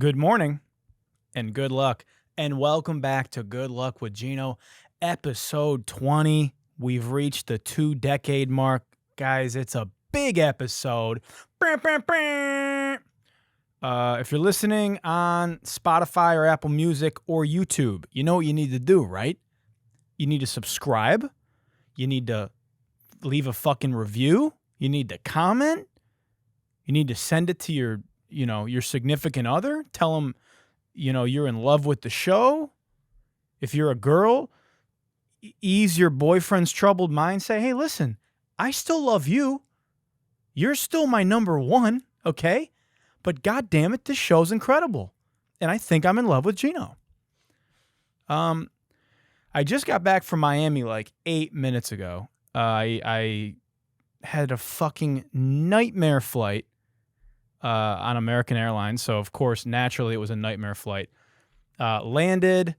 Good morning and good luck. And welcome back to Good Luck with Gino, episode 20. We've reached the 2-decade mark. Guys, it's a big episode. If you're listening on Spotify or Apple Music or YouTube, you know what you need to do, right? You need to subscribe. You need to leave a fucking review. You need to comment. You need to send it to your significant other. Tell them, you're in love with the show. If you're a girl, ease your boyfriend's troubled mind. Say, hey, listen, I still love you. You're still my number one, okay? But God damn it, this show's incredible. And I think I'm in love with Gino. I just got back from Miami like 8 minutes ago. I had a fucking nightmare flight on American Airlines. So, of course, naturally, it was a nightmare flight. Landed,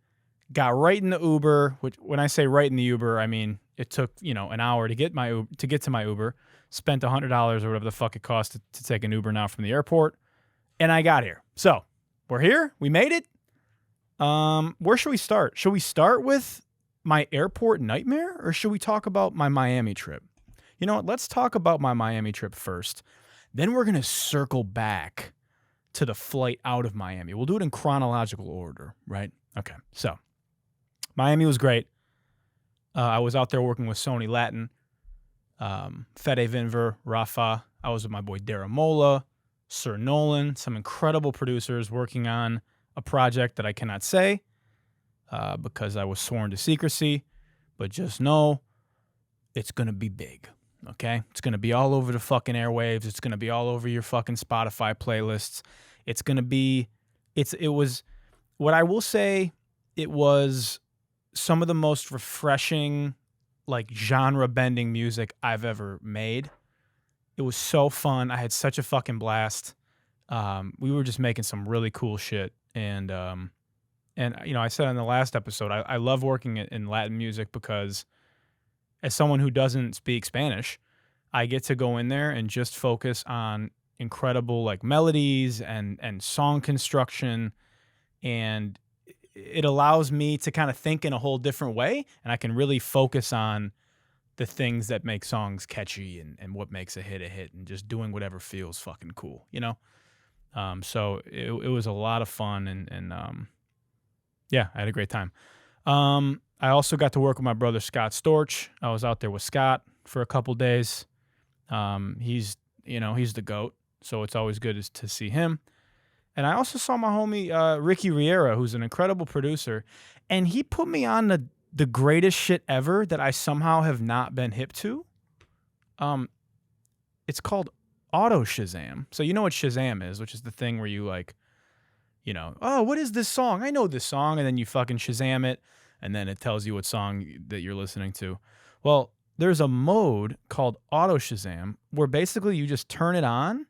got right in the Uber, which when I say right in the Uber, I mean it took, an hour to get to my Uber. Spent $100 or whatever the fuck it cost to take an Uber now from the airport. And I got here. So, we're here. We made it. Where should we start? Should we start with my airport nightmare or should we talk about my Miami trip? You know what? Let's talk about my Miami trip first. Then we're going to circle back to the flight out of Miami. We'll do it in chronological order, right? Okay, so Miami was great. I was out there working with Sony Latin, Fede Vinver, Rafa. I was with my boy Daramola, Sir Nolan, some incredible producers working on a project that I cannot say because I was sworn to secrecy. But just know it's going to be big. Okay? It's going to be all over the fucking airwaves. It's going to be all over your fucking Spotify playlists. It's going to be, what I will say, it was some of the most refreshing, like genre-bending music I've ever made. It was so fun. I had such a fucking blast. We were just making some really cool shit. And I said on the last episode, I love working in Latin music because as someone who doesn't speak Spanish, I get to go in there and just focus on incredible like melodies and song construction, and it allows me to kind of think in a whole different way, and I can really focus on the things that make songs catchy and what makes a hit, and just doing whatever feels fucking cool, So it was a lot of fun, and I had a great time. I also got to work with my brother Scott Storch. I was out there with Scott for a couple days. He's the GOAT, so it's always good to see him. And I also saw my homie Ricky Riera, who's an incredible producer, and he put me on the greatest shit ever that I somehow have not been hip to. It's called Auto Shazam. So you know what Shazam is, which is the thing where you like, oh, what is this song? I know this song, and then you fucking Shazam it. And then it tells you what song that you're listening to. Well, there's a mode called Auto Shazam where basically you just turn it on.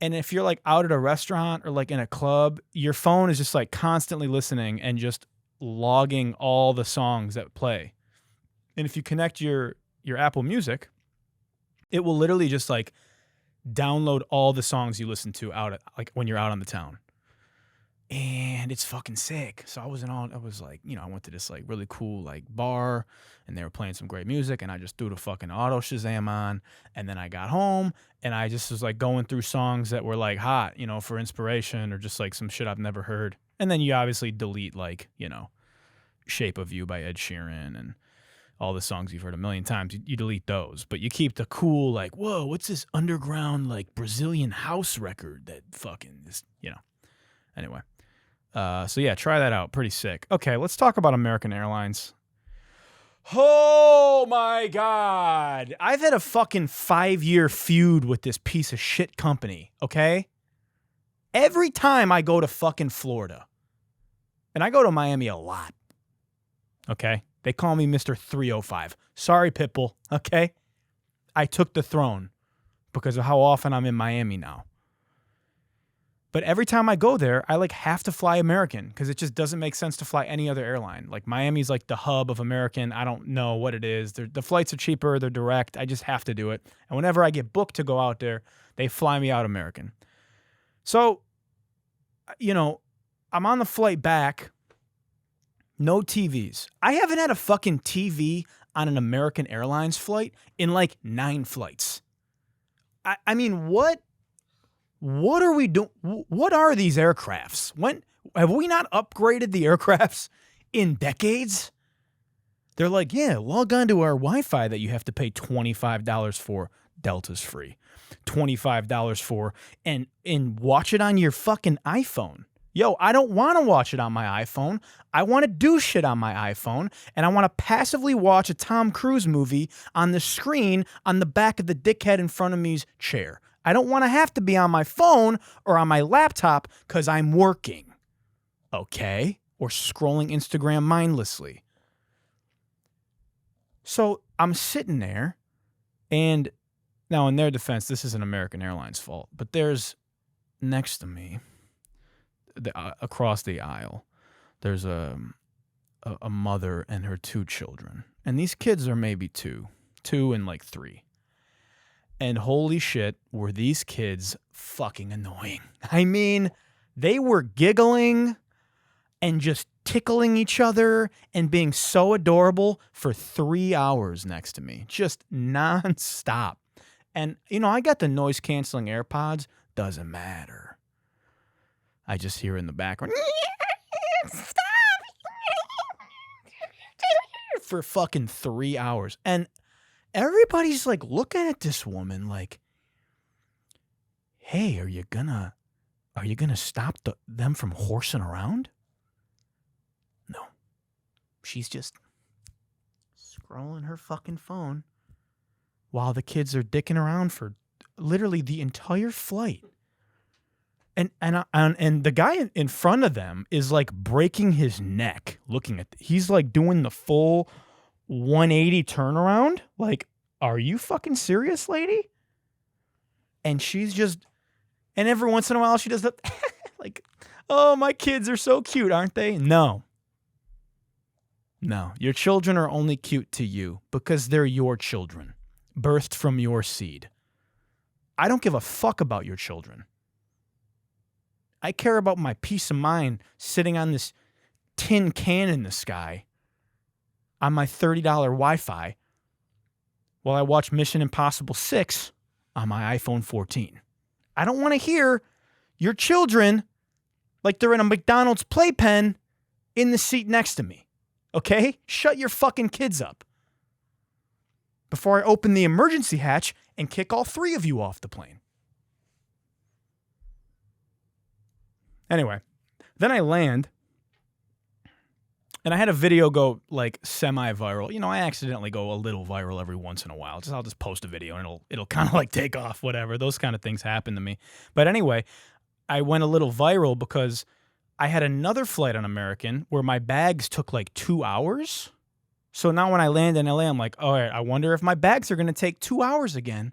And if you're like out at a restaurant or like in a club, your phone is just like constantly listening and just logging all the songs that play. And if you connect your Apple Music, it will literally just like download all the songs you listen to when you're out on the town. And it's fucking sick. So I went to this like really cool like bar and they were playing some great music and I just threw the fucking Auto Shazam on, and then I got home and I just was like going through songs that were like hot, for inspiration or just like some shit I've never heard. And then you obviously delete like, Shape of You by Ed Sheeran and all the songs you've heard a million times. You delete those, but you keep the cool like, whoa, what's this underground like Brazilian house record that fucking is, Anyway. Try that out. Pretty sick. Okay, let's talk about American Airlines. Oh my God. I've had a fucking 5-year feud with this piece of shit company, okay? Every time I go to fucking Florida, and I go to Miami a lot, okay? They call me Mr. 305. Sorry, Pitbull, okay? I took the throne because of how often I'm in Miami now. But every time I go there, I like have to fly American because it just doesn't make sense to fly any other airline. Like Miami's like the hub of American. I don't know what it is. The flights are cheaper. They're direct. I just have to do it. And whenever I get booked to go out there, they fly me out American. So you know, I'm on the flight back. No TVs. I haven't had a fucking TV on an American Airlines flight in like 9 flights. I mean, what are we doing? What are these aircrafts? When have we not upgraded the aircrafts in decades? They're like, yeah, log on to our Wi-Fi that you have to pay $25 for. Delta's free. $25 for and watch it on your fucking iPhone. Yo, I don't want to watch it on my iPhone. I want to do shit on my iPhone, and I want to passively watch a Tom Cruise movie on the screen on the back of the dickhead in front of me's chair. I don't want to have to be on my phone or on my laptop because I'm working. Okay? Or scrolling Instagram mindlessly. So I'm sitting there, and now in their defense, this isn't American Airlines' fault, but there's next to me, across the aisle, there's a mother and her 2 children. And these kids are maybe 2 and like 3. And holy shit, were these kids fucking annoying. I mean, they were giggling and just tickling each other and being so adorable for 3 hours next to me. Just nonstop. And, you know, I got the noise-canceling AirPods. Doesn't matter. I just hear in the background, stop! For fucking 3 hours. And everybody's like looking at this woman like, hey, are you gonna stop them from horsing around? No. She's just scrolling her fucking phone while the kids are dicking around for literally the entire flight. And the guy in front of them is like breaking his neck looking at he's like doing the full 180 turnaround. Like, are you fucking serious, lady? And she's just, and every once in a while she does that like, oh, my kids are so cute, aren't they? No, your children are only cute to you because they're your children, birthed from your seed. I don't give a fuck about your children. I care about my peace of mind sitting on this tin can in the sky on my $30 Wi-Fi while I watch Mission Impossible 6 on my iPhone 14. I don't want to hear your children like they're in a McDonald's playpen in the seat next to me. Okay? Shut your fucking kids up before I open the emergency hatch and kick all 3 of you off the plane. Anyway, then I land, and I had a video go like semi-viral. You know, I accidentally go a little viral every once in a while. I'll just post a video and it'll kind of like take off, whatever. Those kind of things happen to me. But anyway, I went a little viral because I had another flight on American where my bags took like 2 hours. So now when I land in LA, I'm like, all right, I wonder if my bags are going to take 2 hours again.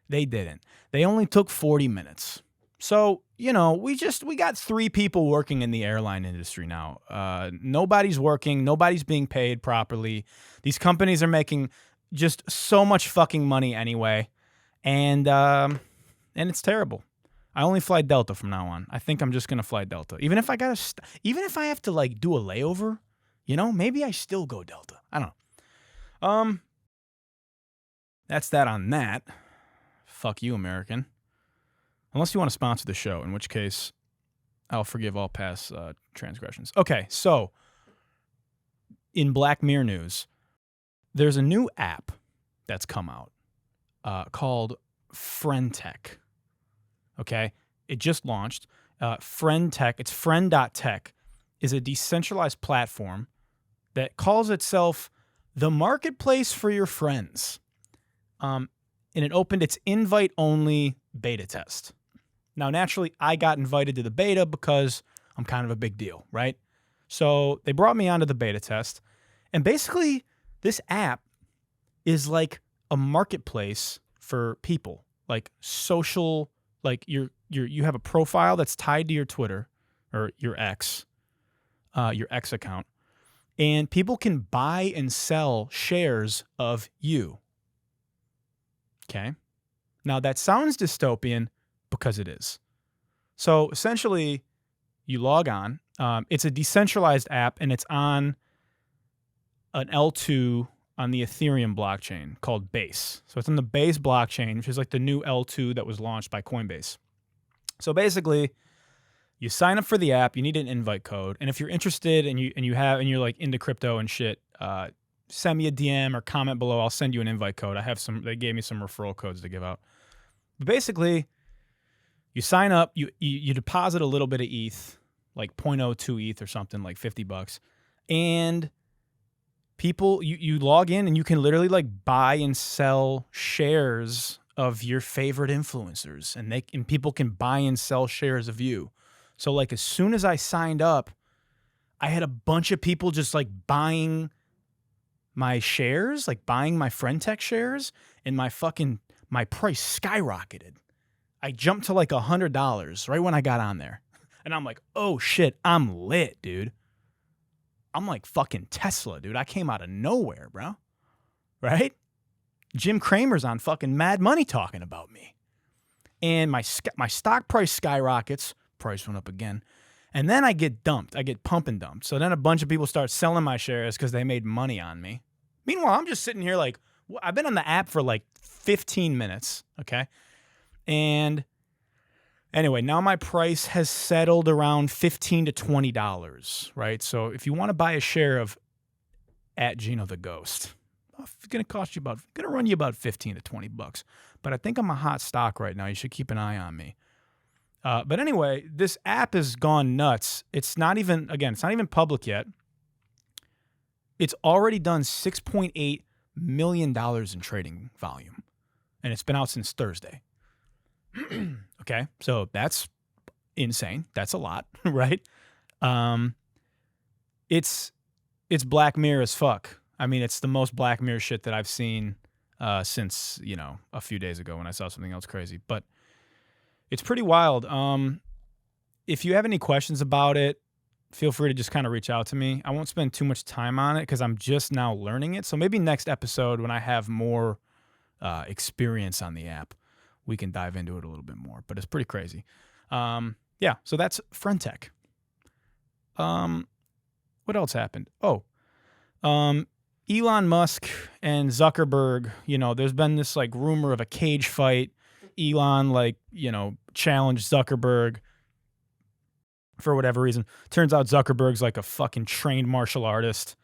They didn't. They only took 40 minutes. So, you know, we got 3 people working in the airline industry now. Nobody's working. Nobody's being paid properly. These companies are making just so much fucking money anyway. And it's terrible. I only fly Delta from now on. I think I'm just going to fly Delta. Even if I have to like do a layover, you know, maybe I still go Delta. I don't know. That's that on that. Fuck you, American. Unless you want to sponsor the show, in which case I'll forgive all past transgressions. Okay, so in Black Mirror news, there's a new app that's come out called Friend.Tech. Okay, it just launched. Friend.Tech, it's Friend.Tech, is a decentralized platform that calls itself the marketplace for your friends. And it opened its invite-only beta test. Now, naturally, I got invited to the beta because I'm kind of a big deal, right? So they brought me onto the beta test. And basically, this app is like a marketplace for people, like social, like you have a profile that's tied to your Twitter or your X account, and people can buy and sell shares of you. Okay? Now, that sounds dystopian because it is. So essentially, You log on. It's a decentralized app, and it's on an L2 on the Ethereum blockchain called Base. So it's on the Base blockchain, which is like the new L2 that was launched by Coinbase. So basically, you sign up for the app. You need an invite code, and if you're interested and you're like into crypto and shit, send me a DM or comment below. I'll send you an invite code. They gave me some referral codes to give out. But basically, you sign up. You deposit a little bit of ETH, like 0.02 ETH or something, like $50, and people, you log in and you can literally like buy and sell shares of your favorite influencers, and people can buy and sell shares of you. So like as soon as I signed up, I had a bunch of people just like buying my shares, like buying my Friend.Tech shares, and my price skyrocketed. I jumped to like $100 right when I got on there. And I'm like, oh shit, I'm lit, dude. I'm like fucking Tesla, dude. I came out of nowhere, bro. Right? Jim Cramer's on fucking Mad Money talking about me. And my stock price skyrockets. Price went up again. And then I get dumped. I get pump and dumped. So then a bunch of people start selling my shares because they made money on me. Meanwhile, I'm just sitting here like, I've been on the app for like 15 minutes, okay? And anyway, now my price has settled around $15 to $20, right? So if you want to buy a share of @Gino the Ghost, it's going to run you about 15 to $20. But I think I'm a hot stock right now. You should keep an eye on me. But anyway, this app has gone nuts. It's not even public yet. It's already done $6.8 million in trading volume, and it's been out since Thursday. Okay, so that's insane. That's a lot, right? It's Black Mirror as fuck. I mean, it's the most Black Mirror shit that I've seen since, a few days ago when I saw something else crazy. But it's pretty wild. If you have any questions about it, feel free to just kind of reach out to me. I won't spend too much time on it because I'm just now learning it. So maybe next episode when I have more experience on the app, we can dive into it a little bit more. But it's pretty crazy. Yeah, so that's Friend.Tech. What else happened? Elon Musk and Zuckerberg, there's been this like rumor of a cage fight. Elon challenged Zuckerberg for whatever reason. Turns out Zuckerberg's like a fucking trained martial artist.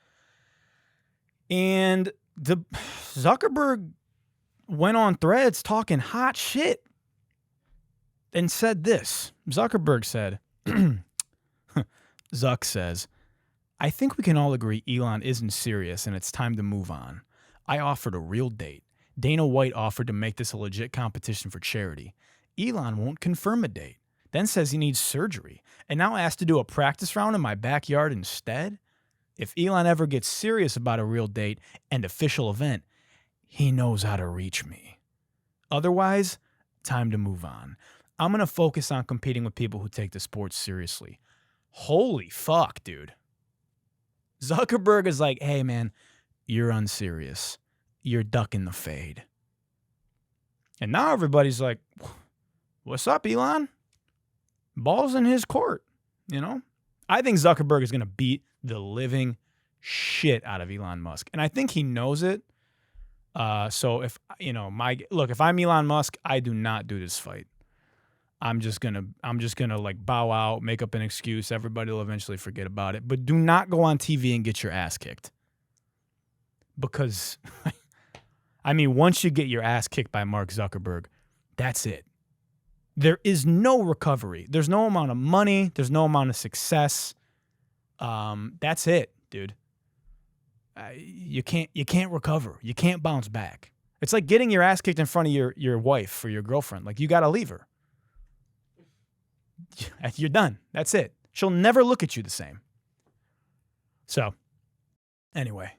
And Zuckerberg went on Threads talking hot shit and said this. Zuckerberg said, Zuck says, I think we can all agree Elon isn't serious and it's time to move on. I offered a real date. Dana White offered to make this a legit competition for charity. Elon won't confirm a date, then says he needs surgery, and now asked to do a practice round in my backyard instead? If Elon ever gets serious about a real date and official event, he knows how to reach me. Otherwise, time to move on. I'm going to focus on competing with people who take the sport seriously. Holy fuck, dude. Zuckerberg is like, hey, man, you're unserious. You're ducking the fade. And now everybody's like, what's up, Elon? Ball's in his court, I think Zuckerberg is going to beat the living shit out of Elon Musk. And I think he knows it. So if, if I'm Elon Musk, I do not do this fight. I'm just gonna like bow out, make up an excuse. Everybody will eventually forget about it. But do not go on TV and get your ass kicked. Because, once you get your ass kicked by Mark Zuckerberg, that's it. There is no recovery. There's no amount of money. There's no amount of success. That's it, dude. You can't recover. You can't bounce back. It's like getting your ass kicked in front of your wife or your girlfriend. Like, you got to leave her. You're done. That's it. She'll never look at you the same. So, anyway,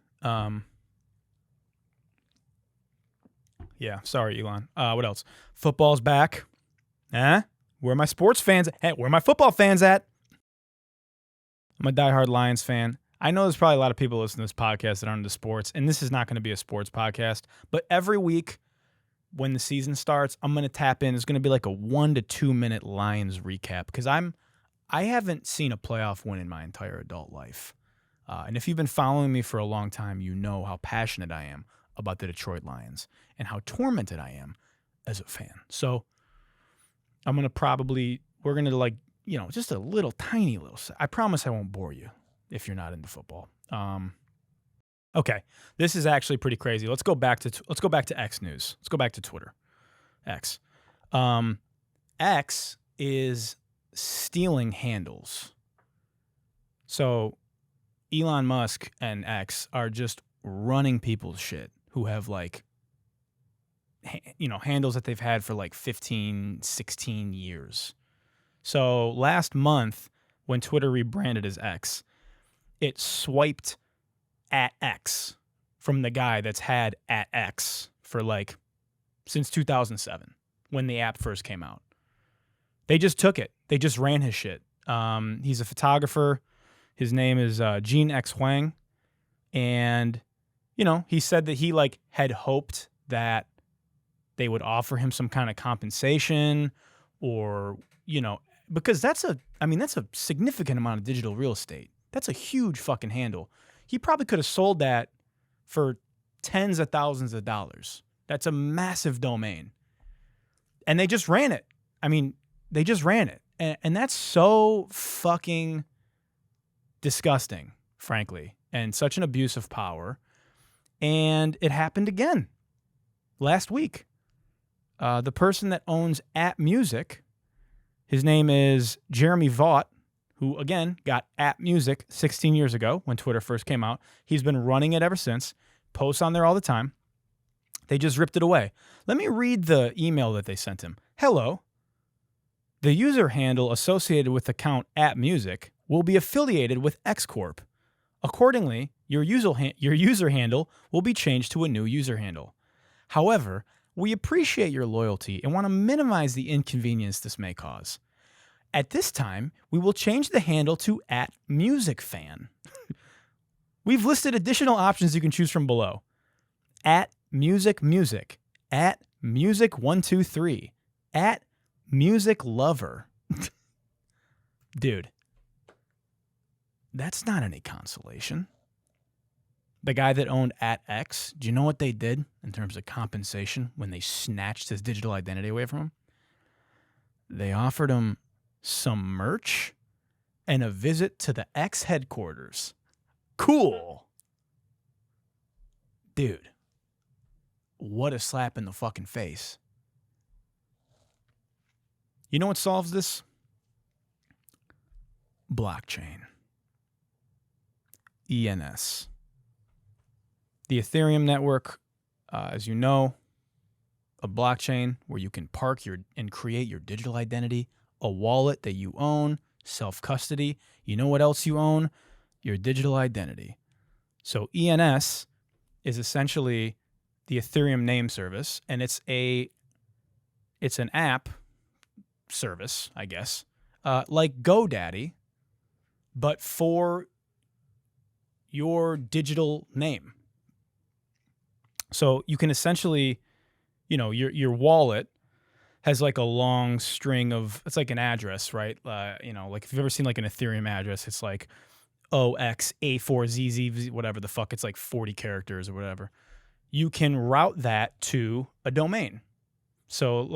yeah, sorry, Elon. What else? Football's back. Where are my sports fans? Hey, where are my football fans at? I'm a diehard Lions fan. I know there's probably a lot of people listening to this podcast that aren't into sports, and this is not going to be a sports podcast, but every week when the season starts, I'm going to tap in. It's going to be like a 1 to 2 minute Lions recap because I'm I haven't seen a playoff win in my entire adult life. And if you've been following me for a long time, you know how passionate I am about the Detroit Lions and how tormented I am as a fan. So we're going to just a little tiny little, I promise I won't bore you if you're not into football. Okay, this is actually pretty crazy. Let's go back to X news. Let's go back to Twitter. X. X is stealing handles. So Elon Musk and X are just running people's shit who have handles that they've had for 15, 16 years. So last month when Twitter rebranded as X, it swiped at X from the guy that's had at X for since 2007 when the app first came out. They just took it. They just ran his shit. He's a photographer. His name is Gene X Huang. And, he said that he had hoped that they would offer him some kind of compensation or, because that's a significant amount of digital real estate. That's a huge fucking handle. He probably could have sold that for tens of thousands of dollars. That's a massive domain. And they just ran it. They just ran it. And that's so fucking disgusting, frankly, and such an abuse of power. And it happened again last week. The person that owns @Music, his name is Jeremy Vaught, who, again, got @Music 16 years ago when Twitter first came out. He's been running it ever since, posts on there all the time. They just ripped it away. Let me read the email that they sent him. Hello. The user handle associated with account @Music will be affiliated with X Corp. Accordingly, your user handle will be changed to a new user handle. However, we appreciate your loyalty and want to minimize the inconvenience this may cause. At this time, we will change the handle to @MusicFan. We've listed additional options you can choose from below. @MusicMusic, @Music123, @MusicLover. Dude, that's not any consolation. The guy that owned @X, do you know what they did in terms of compensation when they snatched his digital identity away from him? They offered him some merch and a visit to the X headquarters. Cool. Dude, what a slap in the fucking face. You know what solves this? Blockchain. ENS. The Ethereum network, as you know, a blockchain where you can park and create your digital identity, a wallet that you own, self-custody. You know what else you own? Your digital identity. So ENS is essentially the Ethereum name service, and it's an app service, I guess, like GoDaddy, but for your digital name. So you can essentially, your wallet has a long string of, it's like an address, right? If you've ever seen an Ethereum address, it's OXA4ZZ, whatever the fuck, it's 40 characters or whatever. You can route that to a domain. So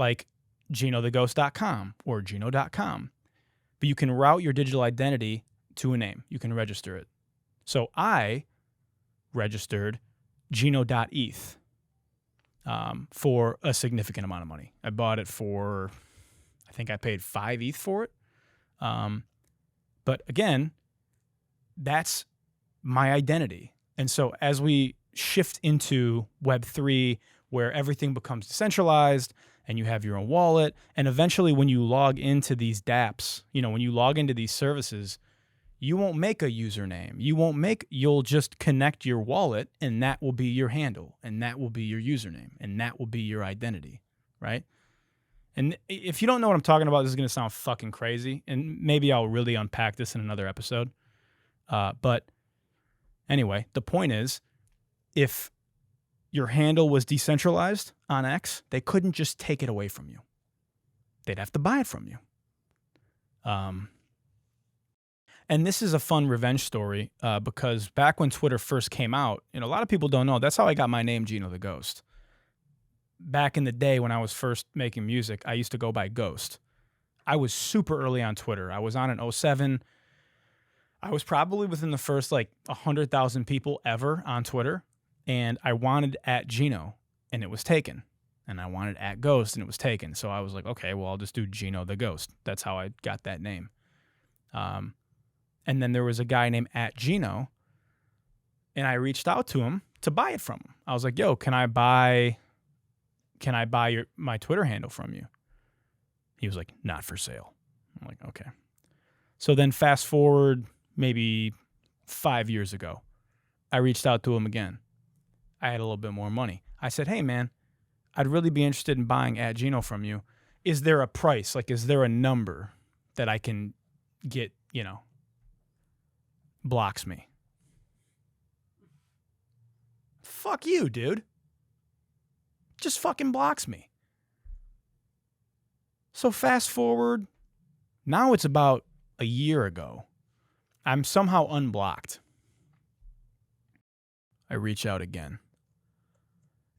GinoTheGhost.com or Gino.com. But you can route your digital identity to a name. You can register it. So I registered Gino.eth for a significant amount of money. I bought it for, I think I paid 5 ETH for it. But again, that's my identity. And so as we shift into Web3, where everything becomes decentralized and you have your own wallet, and eventually when you log into these dApps, when you log into these services, you won't make a username. You'll just connect your wallet, and that will be your handle, and that will be your username, and that will be your identity, right? And if you don't know what I'm talking about, this is going to sound fucking crazy, and maybe I'll really unpack this in another episode. But anyway, the point is, if your handle was decentralized on X, they couldn't just take it away from you. They'd have to buy it from you. And this is a fun revenge story because back when Twitter first came out, a lot of people don't know, that's how I got my name, Gino the Ghost. Back in the day when I was first making music, I used to go by Ghost. I was super early on Twitter. I was on in 2007. I was probably within the first 100,000 people ever on Twitter. And I wanted @Gino, and it was taken. And I wanted @Ghost, and it was taken. So I was like, okay, well, I'll just do Gino the Ghost. That's how I got that name. And then there was a guy named @Gino, and I reached out to him to buy it from him. I was like, yo, can I buy my Twitter handle from you? He was like, not for sale. I'm like, okay. So then fast forward maybe 5 years ago, I reached out to him again. I had a little bit more money. I said, hey, man, I'd really be interested in buying @Gino from you. Is there a price? Is there a number that I can get, blocks me? Fuck you, dude. Just fucking blocks me. So fast forward, now it's about a year ago. I'm somehow unblocked. I reach out again.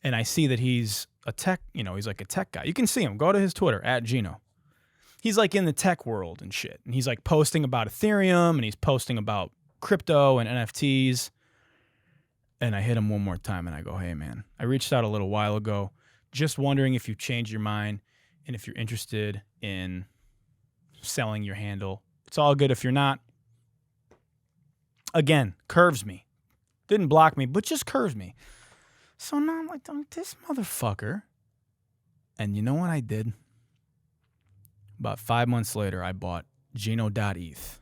And I see that he's a tech, he's like a tech guy. You can see him. Go to his Twitter, @Gino. He's in the tech world and shit. And he's posting about Ethereum, and he's posting about crypto and NFTs. And I hit him one more time and I go, hey, man, I reached out a little while ago, just wondering if you've changed your mind and if you're interested in selling your handle. It's all good if you're not. Again, curves me. Didn't block me, but just curves me. So now I'm like, this motherfucker. And you know what I did? About 5 months later, I bought Gino.eth.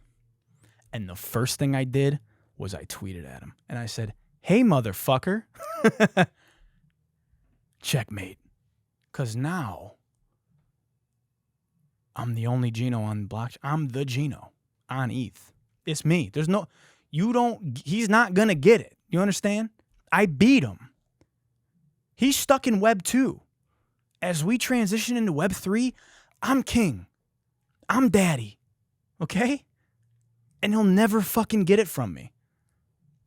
And the first thing I did was I tweeted at him. And I said, hey, motherfucker. Checkmate. Because now I'm the only Gino on the blockchain. I'm the Gino on ETH. It's me. He's not going to get it. You understand? I beat him. He's stuck in Web 2. As we transition into Web 3, I'm king. I'm daddy. Okay? And he'll never fucking get it from me.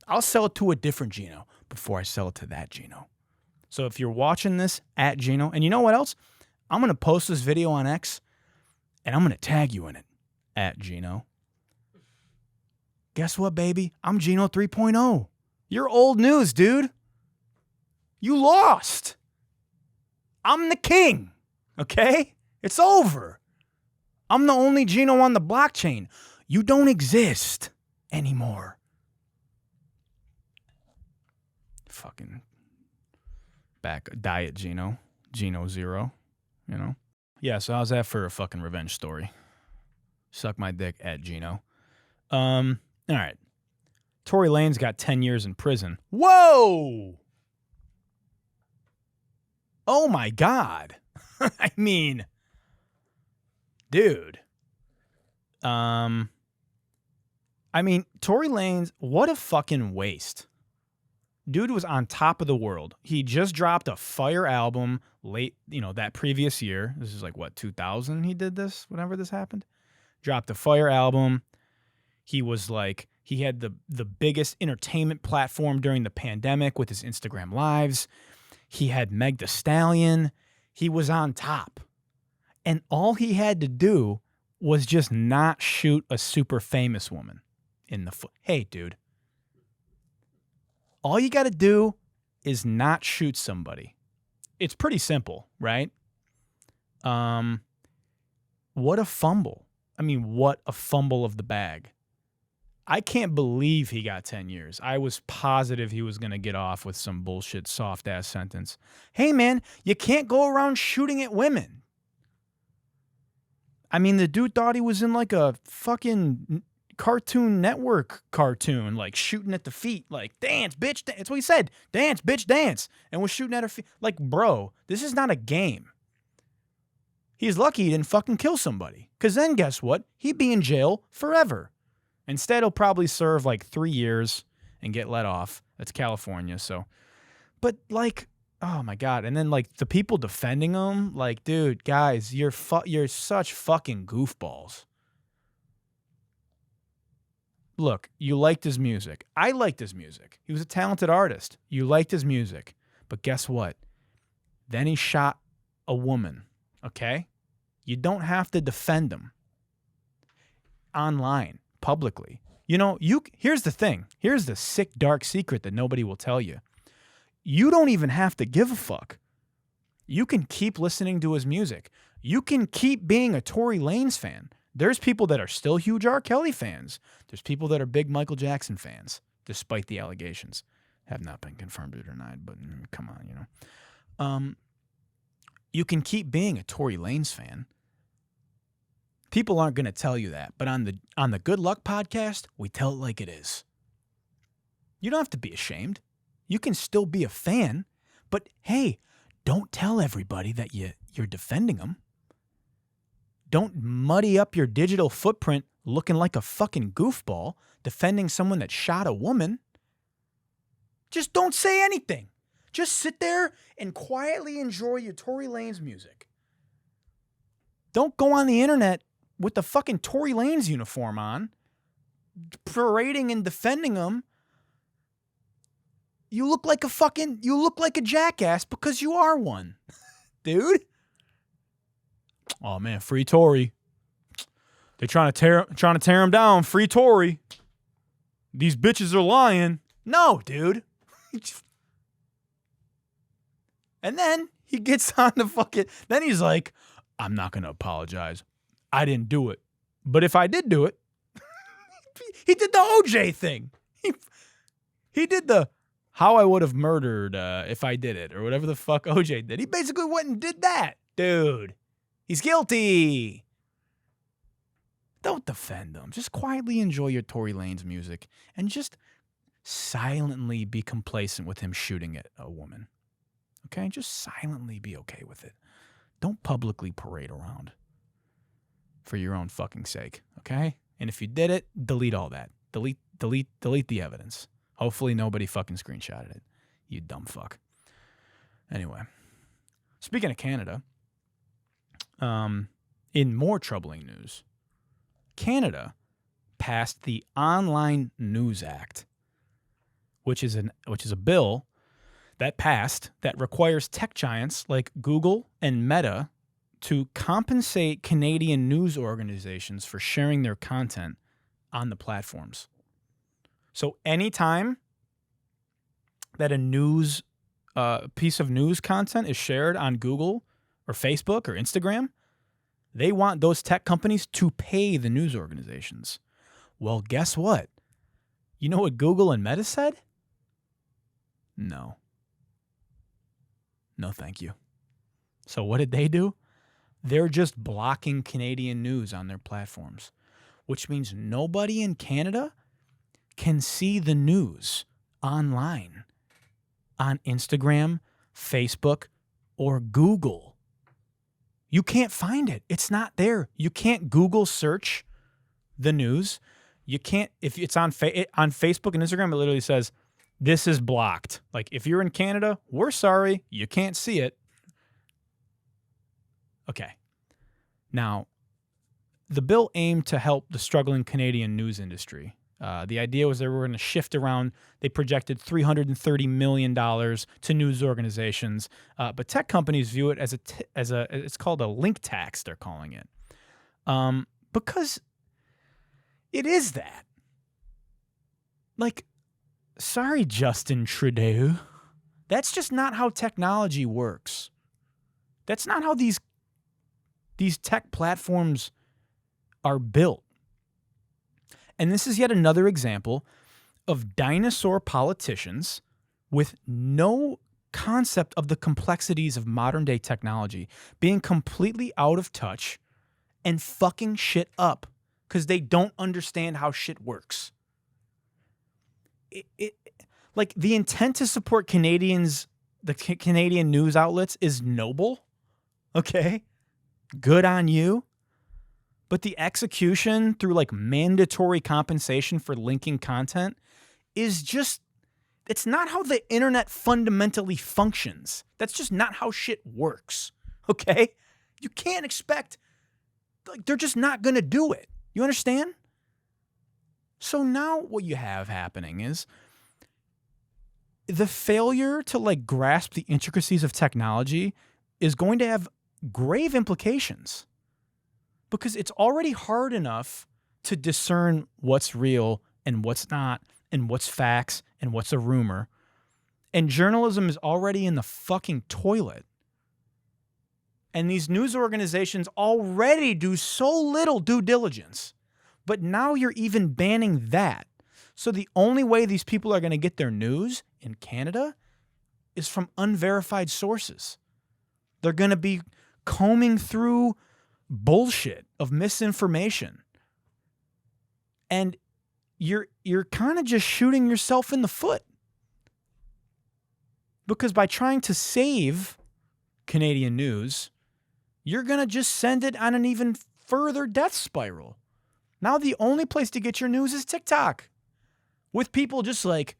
I'll sell it to a different Gino before I sell it to that Gino. So if you're watching this @Gino, and you know what else? I'm going to post this video on X, and I'm going to tag you in it, @Gino. Guess what, baby? I'm Gino 3.0. You're old news, dude. You lost. I'm the king, okay? It's over. I'm the only Gino on the blockchain. You don't exist anymore. Fucking back diet Gino. Gino 0, Yeah, so how's that for a fucking revenge story? Suck my dick @Gino. All right. Tory Lanez got 10 years in prison. Whoa! Oh my God. I mean, dude. Tory Lanez, what a fucking waste. Dude was on top of the world. He just dropped a fire album late, that previous year. This is 2000 he did this, whenever this happened. Dropped a fire album. He was he had the biggest entertainment platform during the pandemic with his Instagram lives. He had Meg Thee Stallion. He was on top. And all he had to do was just not shoot a super famous woman in the foot. Hey, dude. All you got to do is not shoot somebody. It's pretty simple, right? What a fumble. What a fumble of the bag. I can't believe he got 10 years. I was positive he was going to get off with some bullshit soft-ass sentence. Hey, man, you can't go around shooting at women. The dude thought he was in a fucking Cartoon Network cartoon, shooting at the feet, dance, bitch, dance. That's what he said. Dance, bitch, dance. And was shooting at her feet. Bro, this is not a game. He's lucky he didn't fucking kill somebody. Because then guess what? He'd be in jail forever. Instead, he'll probably serve 3 years and get let off. That's California, so. But oh my God. And then the people defending him, dude, guys, you're such fucking goofballs. look, you liked his music. I liked his music. He was a talented artist. You liked his music. But guess what? Then he shot a woman, okay? You don't have to defend him online, publicly. You know, here's the thing. Here's the sick, dark secret that nobody will tell you. You don't even have to give a fuck. You can keep listening to his music. You can keep being a Tory Lanez fan. There's people that are still huge R. Kelly fans. There's people that are big Michael Jackson fans, despite the allegations. Have not been confirmed or denied, but come on, you know. You can keep being a Tory Lanez fan. People aren't going to tell you that, but on the Good Luck podcast, we tell it like it is. You don't have to be ashamed. You can still be a fan, but hey, don't tell everybody that you're defending them. Don't muddy up your digital footprint looking like a fucking goofball defending someone that shot a woman. Just don't say anything. Just sit there and quietly enjoy your Tory Lanez music. Don't go on the internet with the fucking Tory Lanez uniform on, parading and defending him. You look like a jackass because you are one, dude. Oh man, free Tory. They're trying to tear him down. Free Tory. These bitches are lying. No, dude. And then he gets on the fucking. Then he's like, I'm not gonna apologize. I didn't do it. But if I did do it, he did the OJ thing. He did the how I would have murdered if I did it, or whatever the fuck OJ did. He basically went and did that. Dude, he's guilty. Don't defend him. Just quietly enjoy your Tory Lanez music and just silently be complacent with him shooting at a woman. Okay? Just silently be okay with it. Don't publicly parade around for your own fucking sake. Okay? And if you did it, delete all that. Delete the evidence. Hopefully nobody fucking screenshotted it. You dumb fuck. Anyway. Speaking of Canada, in more troubling news, Canada passed the Online News Act, which is a bill that passed that requires tech giants like Google and Meta to compensate Canadian news organizations for sharing their content on the platforms. So anytime that a news piece of news content is shared on Google or Facebook or Instagram, they want those tech companies to pay the news organizations. Well, guess what? You know what Google and Meta said? No. No, thank you. So what did they do? They're just blocking Canadian news on their platforms, which means nobody in Canada can see the news online on Instagram, Facebook, or Google. You can't find it. It's not there. You can't Google search the news. You can't, if it's on Facebook and Instagram, it literally says, this is blocked. Like, if you're in Canada, we're sorry. You can't see it. Okay. Now, the bill aimed to help the struggling Canadian news industry. The idea was they were going to shift around. They projected $330 million to news organizations, but tech companies view it as it's called a link tax. They're calling it because it is that. Like, sorry, Justin Trudeau, that's just not how technology works. That's not how these tech platforms are built. And this is yet another example of dinosaur politicians with no concept of the complexities of modern day technology being completely out of touch and fucking shit up because they don't understand how shit works. Like, the intent to support Canadians, the Canadian news outlets, is noble. Okay? Good on you. But the execution through like mandatory compensation for linking content is just, it's not how the internet fundamentally functions. That's just not how shit works. Okay? You can't expect, like, they're just not going to do it. You understand? So now what you have happening is the failure to like grasp the intricacies of technology is going to have grave implications, because it's already hard enough to discern what's real and what's not, and what's facts and what's a rumor. And journalism is already in the fucking toilet. And these news organizations already do so little due diligence. But now you're even banning that. So the only way these people are going to get their news in Canada is from unverified sources. They're going to be combing through bullshit of misinformation. And you're kind of just shooting yourself in the foot. Because by trying to save Canadian news, you're going to just send it on an even further death spiral. Now the only place to get your news is TikTok, with people just like,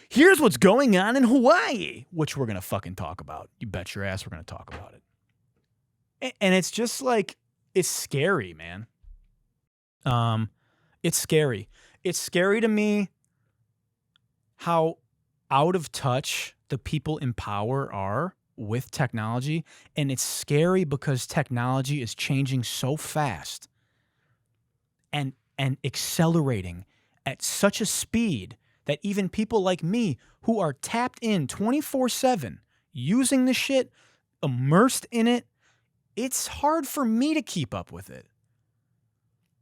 here's what's going on in Hawaii, which we're going to fucking talk about. You bet your ass we're going to talk about it. And it's just like, it's scary, man. It's scary. It's scary to me how out of touch the people in power are with technology. And it's scary because technology is changing so fast and accelerating at such a speed that even people like me who are tapped in 24/7, using the shit, immersed in it, it's hard for me to keep up with it.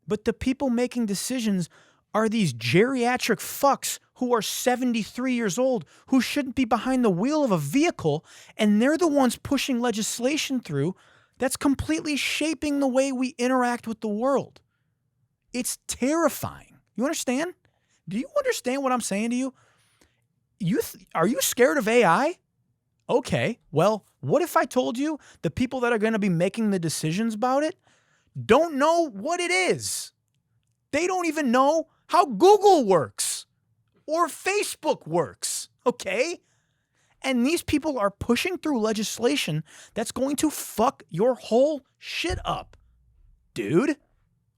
But the people making decisions are these geriatric fucks who are 73 years old, who shouldn't be behind the wheel of a vehicle, and they're the ones pushing legislation through that's completely shaping the way we interact with the world. It's terrifying. You understand? Do you understand what I'm saying to you? Are you scared of AI? Okay, well, what if I told you the people that are going to be making the decisions about it don't know what it is? They don't even know how Google works or Facebook works, okay? And these people are pushing through legislation that's going to fuck your whole shit up, dude,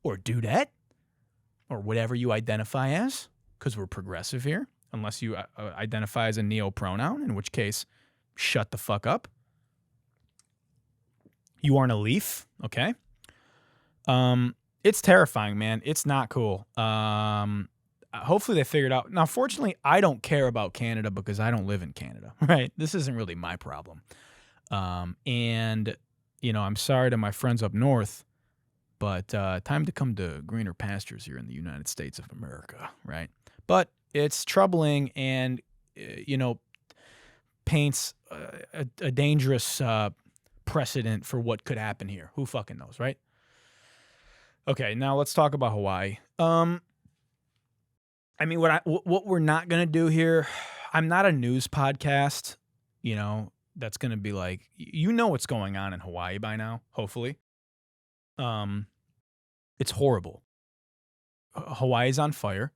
or dudette, or whatever you identify as, because we're progressive here, unless you identify as a neo-pronoun, in which case, shut the fuck up. You aren't a leaf, okay? It's terrifying, man. It's not cool. Hopefully they figured out. Now, fortunately, I don't care about Canada because I don't live in Canada, right? This isn't really my problem. And, you know, I'm sorry to my friends up north, but time to come to greener pastures here in the United States of America, right? But it's troubling and, you know, paints a dangerous precedent for what could happen here. Who fucking knows, right? Okay, now let's talk about Hawaii. I mean, what we're not going to do here, I'm not a news podcast, you know, that's going to be like, you know what's going on in Hawaii by now, hopefully. It's horrible. Hawaii's on fire.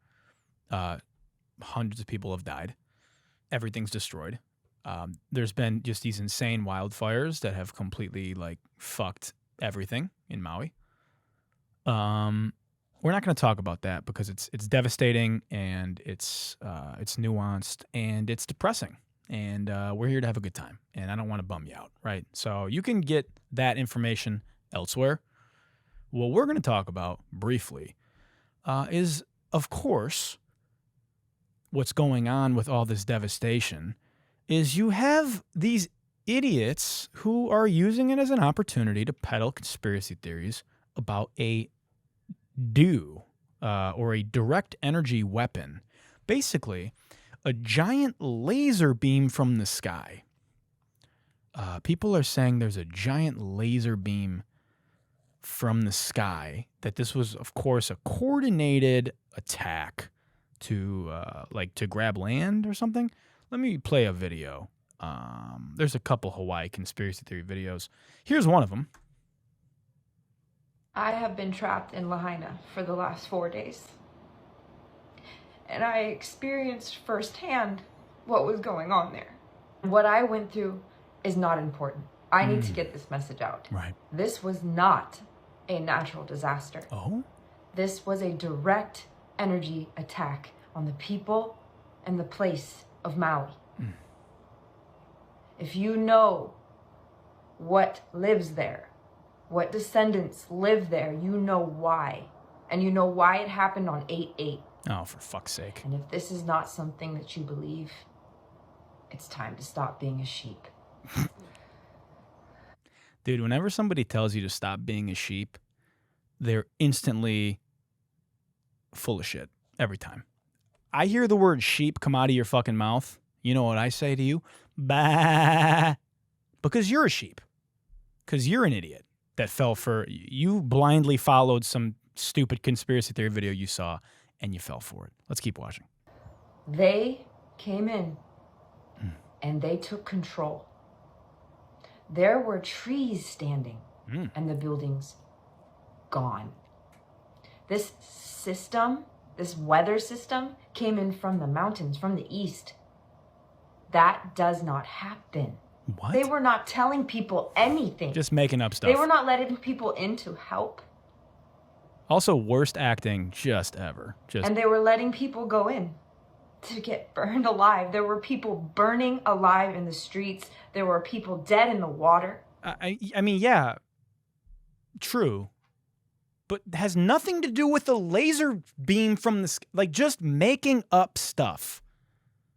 Hundreds of people have died. Everything's destroyed. There's been just these insane wildfires that have completely like fucked everything in Maui. We're not going to talk about that because it's devastating and it's nuanced and it's depressing, and we're here to have a good time, and I don't want to bum you out, right? So you can get that information elsewhere. What we're going to talk about briefly is, of course, what's going on with all this devastation is you have these idiots who are using it as an opportunity to peddle conspiracy theories about a or a direct energy weapon, basically a giant laser beam from the sky. People are saying there's a giant laser beam from the sky, that this was, of course, a coordinated attack to grab land or something. Let me play a video. There's a couple Hawaii conspiracy theory videos. Here's one of them. I have been trapped in Lahaina for the last 4 days. And I experienced firsthand what was going on there. What I went through is not important. I need to get this message out. Right. This was not a natural disaster. Oh? This was a direct energy attack on the people and the place of Maui. If you know what lives there, what descendants live there, you know why. And you know why it happened on 8/8. Oh, for fuck's sake. And if this is not something that you believe, it's time to stop being a sheep. Dude, whenever somebody tells you to stop being a sheep, they're instantly full of shit every time. I hear the word sheep come out of your fucking mouth. You know what I say to you? Bah. Because you're a sheep. Because you're an idiot that fell for, you blindly followed some stupid conspiracy theory video you saw and you fell for it. Let's keep watching. They came in and they took control. There were trees standing and the buildings gone. This system, this weather system, came in from the mountains, from the east. That does not happen. What? They were not telling people anything. Just making up stuff. They were not letting people in to help. Also, worst acting just ever. And they were letting people go in to get burned alive. There were people burning alive in the streets. There were people dead in the water. I mean, yeah, true. But it has nothing to do with the laser beam from the sky. Like, just making up stuff.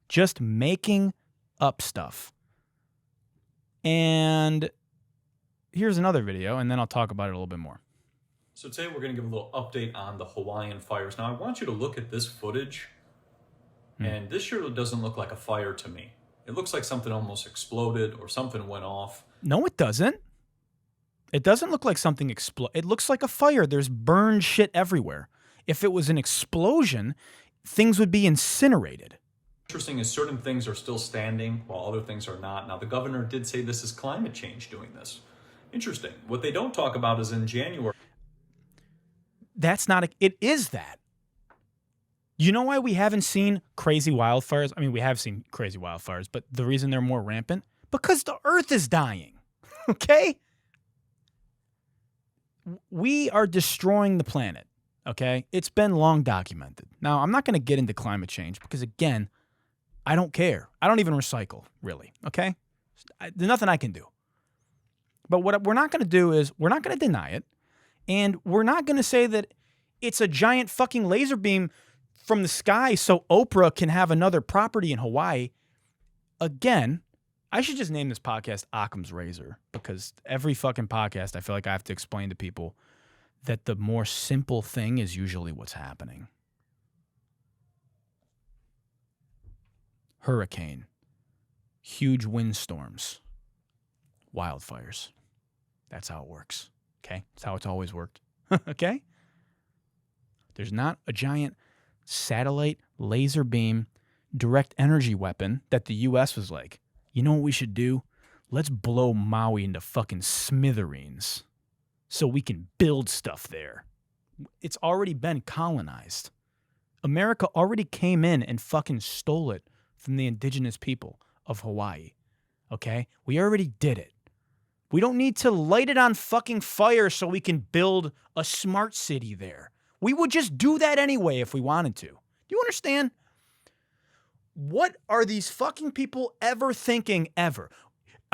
Just making up stuff. And here's another video, and then I'll talk about it a little bit more. So today we're going to give a little update on the Hawaiian fires. Now, I want you to look at this footage, and this sure doesn't look like a fire to me. It looks like something almost exploded or something went off. No, it doesn't. It doesn't look like something exploded. It looks like a fire. There's burned shit everywhere. If it was an explosion, things would be incinerated. Interesting is certain things are still standing while other things are not. Now, the governor did say this is climate change doing this. Interesting. What they don't talk about is in January. That's not it is that. You know why we haven't seen crazy wildfires? I mean, we have seen crazy wildfires, but the reason they're more rampant? Because the earth is dying. Okay? We are destroying the planet. Okay? It's been long documented. Now, I'm not going to get into climate change because, again, I don't care. I don't even recycle, really. Okay? There's nothing I can do. But what we're not going to do is we're not going to deny it. And we're not going to say that it's a giant fucking laser beam from the sky so Oprah can have another property in Hawaii. Again, I should just name this podcast Occam's Razor, because every fucking podcast I feel like I have to explain to people that the more simple thing is usually what's happening. Hurricane, huge windstorms, wildfires. That's how it works. Okay? That's how it's always worked. Okay? There's not a giant satellite laser beam direct energy weapon that the U.S. was like, you know what we should do? Let's blow Maui into fucking smithereens so we can build stuff there. It's already been colonized. America already came in and fucking stole it from the indigenous people of Hawaii. Okay? We already did it. We don't need to light it on fucking fire so we can build a smart city there. We would just do that anyway if we wanted to. Do you understand? What are these fucking people ever thinking ever?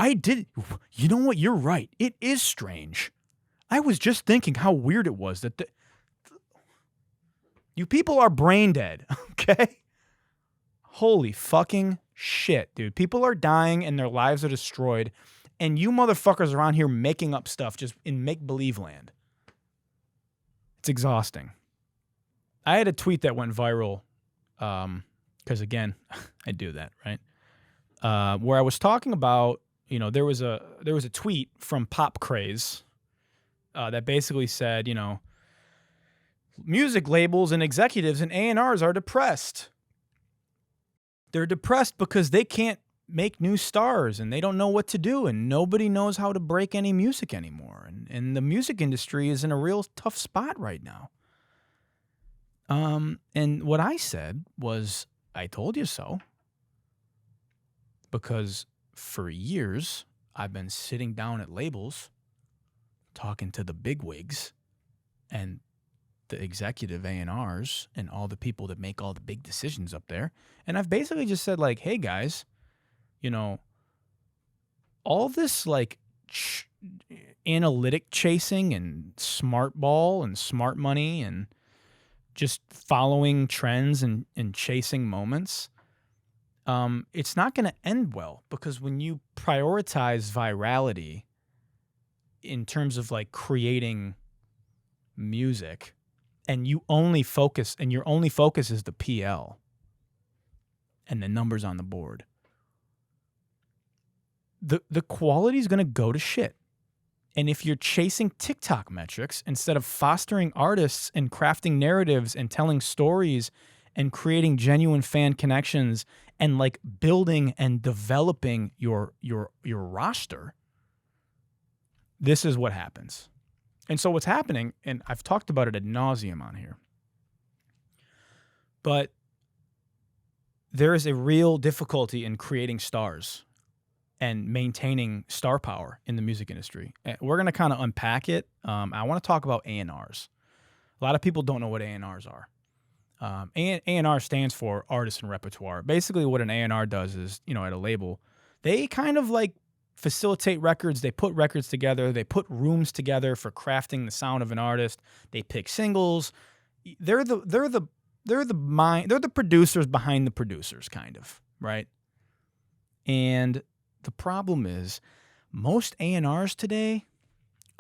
You know what? You're right. It is strange. I was just thinking how weird it was that you people are brain dead, okay? Holy fucking shit, dude. People are dying and their lives are destroyed. And you motherfuckers around here making up stuff just in make-believe land. It's exhausting. I had a tweet that went viral, because again, I do that, right? Where I was talking about, you know, there was a tweet from Pop Craze that basically said, you know, music labels and executives and A&Rs are depressed. They're depressed because they can't make new stars and they don't know what to do and nobody knows how to break any music anymore. And the music industry is in a real tough spot right now. And what I said was, I told you so. Because for years, I've been sitting down at labels, talking to the bigwigs, and the executive A&Rs and all the people that make all the big decisions up there. And I've basically just said, like, hey, guys, you know, all this, like, analytic chasing and smart ball and smart money and just following trends and chasing moments, it's not going to end well, because when you prioritize virality in terms of like creating music, and you only focus, and your only focus is the PL and the numbers on the board, the quality is going to go to shit. And if you're chasing TikTok metrics instead of fostering artists and crafting narratives and telling stories and creating genuine fan connections and like building and developing your roster, this is what happens. And so what's happening, and I've talked about it ad nauseum on here, but there is a real difficulty in creating stars and maintaining star power in the music industry. We're going to kind of unpack it. I want to talk about A&Rs. A lot of people don't know what A&Rs are. A&R stands for artist and repertoire. Basically what an A&R does is, you know, at a label, they kind of like facilitate records. They put records together. They put rooms together for crafting the sound of an artist. They pick singles. They're the producers behind the producers, kind of, right? And the problem is most A&Rs today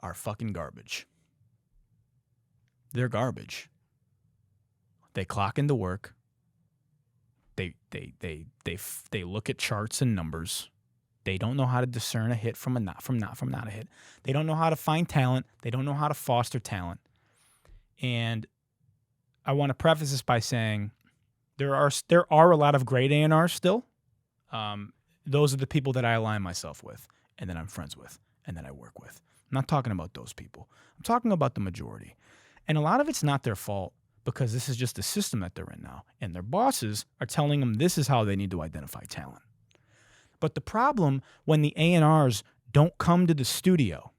are fucking garbage. They're garbage. They clock into work. They look at charts and numbers. They don't know how to discern a hit from not a hit. They don't know how to find talent. They don't know how to foster talent. And I want to preface this by saying there are a lot of great A&Rs still. Those are the people that I align myself with, and that I'm friends with, and that I work with. I'm not talking about those people. I'm talking about the majority. And a lot of it's not their fault, because this is just the system that they're in now. And their bosses are telling them this is how they need to identify talent. But the problem when the A&Rs don't come to the studio,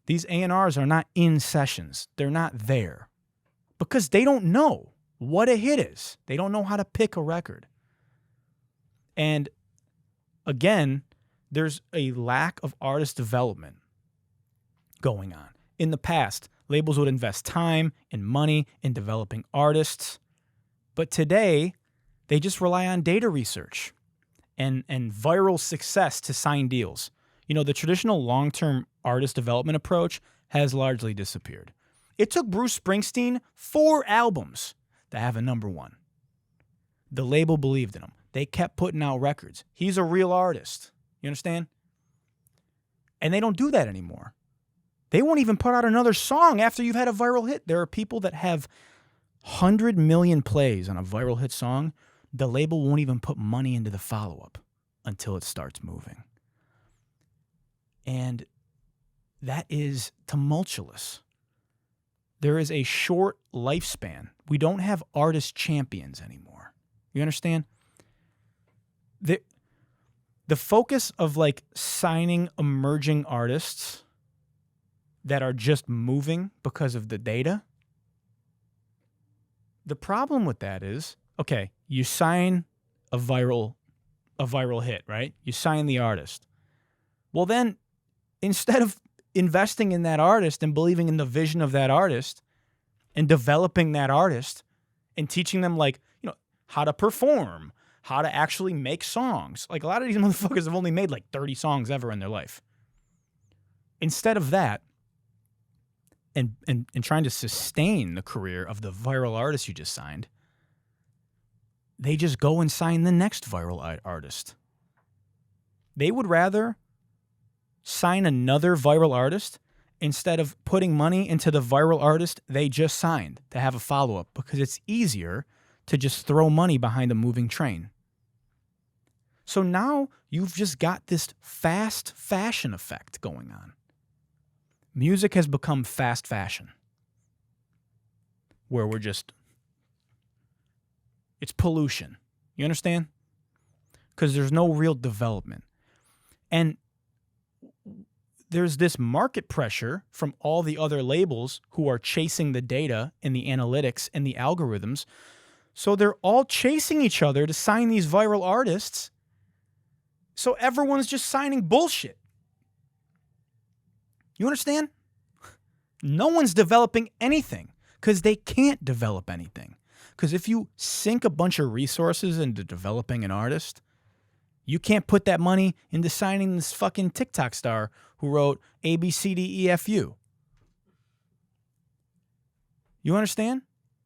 these A&Rs are not in sessions. They're not there because they don't know what a hit is. They don't know how to pick a record. And again, there's a lack of artist development going on. In the past, labels would invest time and money in developing artists. But today, they just rely on data research and viral success to sign deals. You know, the traditional long-term artist development approach has largely disappeared. It took Bruce Springsteen 4 albums to have a #1. The label believed in him. They kept putting out records. He's a real artist. You understand? And they don't do that anymore. They won't even put out another song after you've had a viral hit. There are people that have 100 million plays on a viral hit song. The label won't even put money into the follow-up until it starts moving. And that is tumultuous. There is a short lifespan. We don't have artist champions anymore. You understand? The focus of like signing emerging artists that are just moving because of the data. The problem with that is, okay, you sign a viral hit, right? You sign the artist. Well, then instead of investing in that artist and believing in the vision of that artist and developing that artist and teaching them, like, you know, how to perform, how to actually make songs. Like, a lot of these motherfuckers have only made like 30 songs ever in their life. Instead of that, and trying to sustain the career of the viral artist you just signed, they just go and sign the next viral artist. They would rather sign another viral artist instead of putting money into the viral artist they just signed to have a follow-up, because it's easier to just throw money behind a moving train. So now you've just got this fast fashion effect going on. Music has become fast fashion, where it's pollution. You understand? Because there's no real development. And there's this market pressure from all the other labels who are chasing the data and the analytics and the algorithms. So they're all chasing each other to sign these viral artists. So everyone's just signing bullshit. You understand? No one's developing anything because they can't develop anything. Because if you sink a bunch of resources into developing an artist, you can't put that money into signing this fucking TikTok star who wrote A, B, C, D, E, F, U. You understand?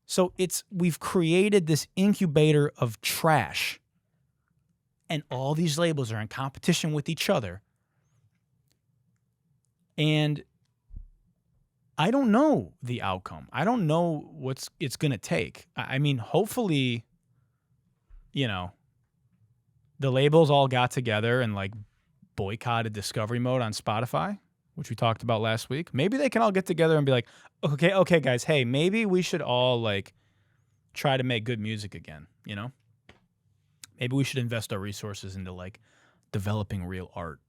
So we've created this incubator of trash. And all these labels are in competition with each other. And I don't know the outcome. I don't know what it's going to take. I mean, hopefully, the labels all got together and like boycotted Discovery Mode on Spotify, which we talked about last week. Maybe they can all get together and be like, okay, guys, hey, maybe we should all like try to make good music again, Maybe we should invest our resources into like developing real art.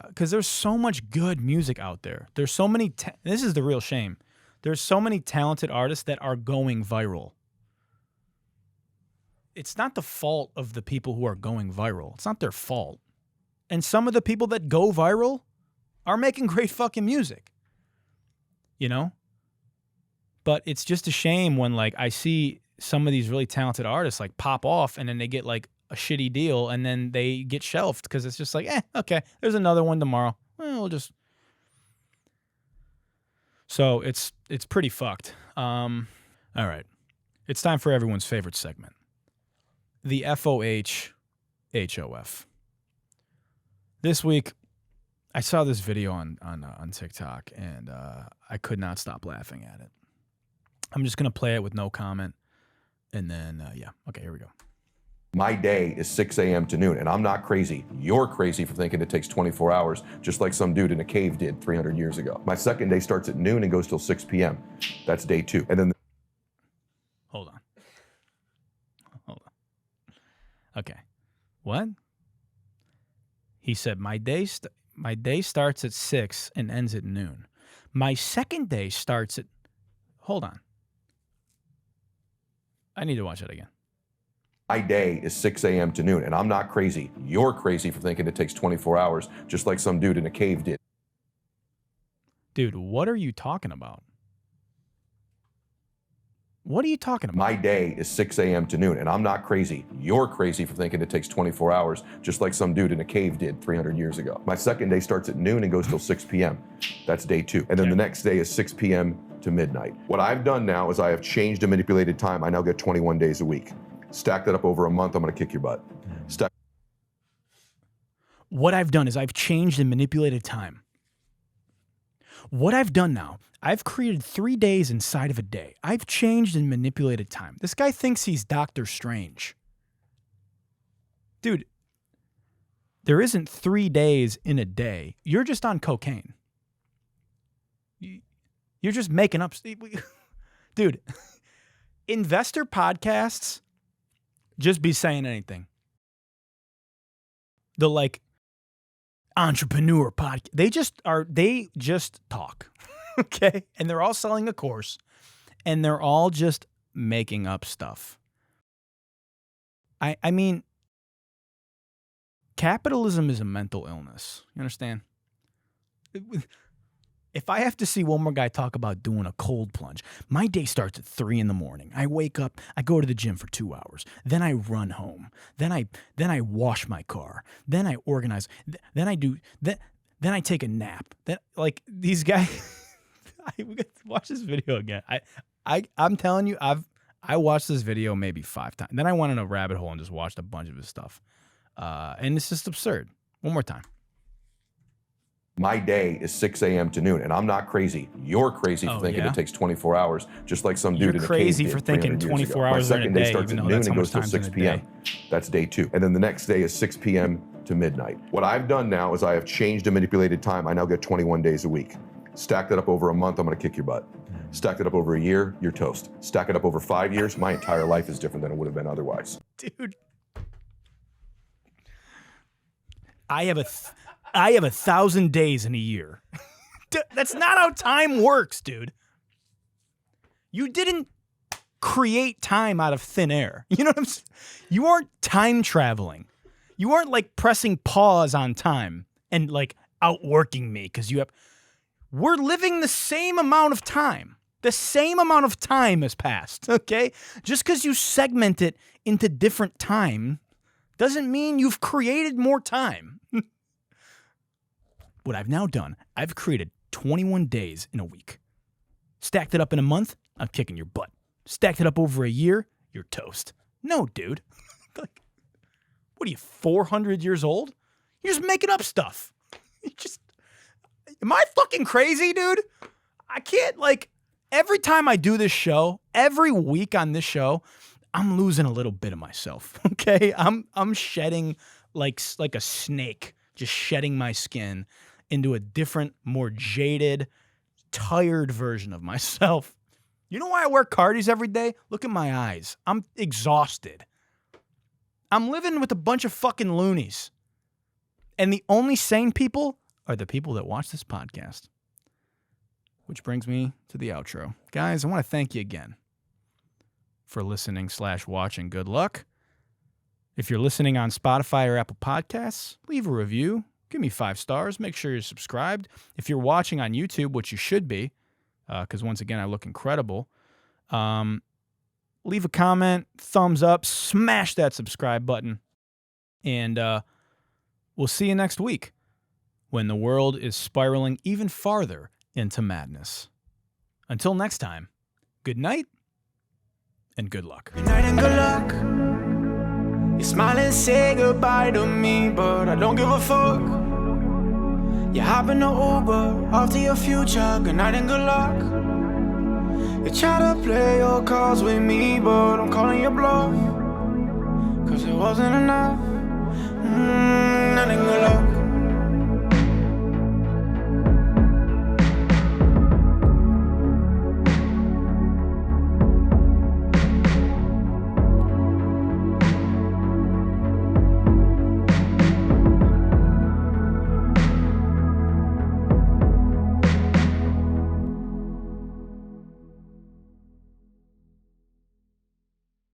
Because there's so much good music out there. There's so many, this is the real shame. There's so many talented artists that are going viral. It's not the fault of the people who are going viral. It's not their fault. And some of the people that go viral are making great fucking music. But it's just a shame when like I see some of these really talented artists like pop off and then they get like a shitty deal and then they get shelved because it's just like, okay, there's another one tomorrow. We'll just. So it's pretty fucked. All right. It's time for everyone's favorite segment. The FOH HOF. This week, I saw this video on TikTok and I could not stop laughing at it. I'm just going to play it with no comment. And then, okay, here we go. My day is 6 a.m. to noon, and I'm not crazy. You're crazy for thinking it takes 24 hours, just like some dude in a cave did 300 years ago. My second day starts at noon and goes till 6 p.m. That's day 2. And then... Hold on. Okay. What? He said, my day starts at 6 and ends at noon. My second day starts at... Hold on. I need to watch that again. My day is 6 a.m. to noon, and I'm not crazy. You're crazy for thinking it takes 24 hours, just like some dude in a cave did. Dude, what are you talking about? What are you talking about? My day is 6 a.m. to noon, and I'm not crazy. You're crazy for thinking it takes 24 hours, just like some dude in a cave did 300 years ago. My second day starts at noon and goes till 6 p.m. That's day 2. And then the next day is 6 p.m. to midnight. What I've done now is I have changed and manipulated time. I now get 21 days a week. Stack that up over a month, I'm going to kick your butt. What I've done is I've changed and manipulated time. What I've done now, I've created 3 days inside of a day. I've changed and manipulated time. This guy thinks he's Doctor Strange. Dude, there isn't 3 days in a day. You're just on cocaine. You're just making up. Dude, investor podcasts just be saying anything. The like entrepreneur podcast, they just talk. Okay? And they're all selling a course and they're all just making up stuff. I mean, capitalism is a mental illness. You understand? If I have to see one more guy talk about doing a cold plunge, my day starts at 3 a.m. I wake up, I go to the gym for 2 hours. Then I run home. Then I wash my car. Then I organize. Then I take a nap. Then like these guys, we got to watch this video again. I'm telling you, I watched this video maybe 5 times. Then I went in a rabbit hole and just watched a bunch of his stuff. And it's just absurd. One more time. My day is 6 a.m. to noon, and I'm not crazy. You're crazy for thinking it takes 24 hours, just like some dude in a cave did 300 years ago. You're crazy for thinking 24 hours in a day. My second day starts at noon and goes till 6 p.m. That's day 2. And then the next day is 6 p.m. to midnight. What I've done now is I have changed and manipulated time. I now get 21 days a week. Stack that up over a month, I'm going to kick your butt. Stack it up over a year, you're toast. Stack it up over 5 years, my entire life is different than it would have been otherwise. Dude. I have I have 1,000 days in a year. That's not how time works, dude. You didn't create time out of thin air. You know what I'm saying? You aren't time traveling. You aren't like pressing pause on time and like outworking me because you have. We're living the same amount of time. The same amount of time has passed, okay? Just because you segment it into different time doesn't mean you've created more time. What I've now done, I've created 21 days in a week. Stacked it up in a month, I'm kicking your butt. Stacked it up over a year, you're toast. No, dude. Like, what are you, 400 years old? You're just making up stuff. Am I fucking crazy, dude? I can't, like, every time I do this show, every week on this show, I'm losing a little bit of myself, okay? I'm shedding like a snake, just shedding my skin into a different, more jaded, tired version of myself. You know why I wear Cardis every day? Look at my eyes. I'm exhausted. I'm living with a bunch of fucking loonies. And the only sane people are the people that watch this podcast. Which brings me to the outro. Guys, I want to thank you again for listening/watching. Good luck. If you're listening on Spotify or Apple Podcasts, leave a review. Give me 5 stars. Make sure you're subscribed. If you're watching on YouTube, which you should be, because once again, I look incredible, leave a comment, thumbs up, smash that subscribe button, and we'll see you next week when the world is spiraling even farther into madness. Until next time, good night and good luck. Good night and good luck. You smile and say goodbye to me, but I don't give a fuck. You hop in the Uber off to your future. Good night and good luck. You try to play your cards with me, but I'm calling your bluff, 'cause it wasn't enough. Good night and good luck.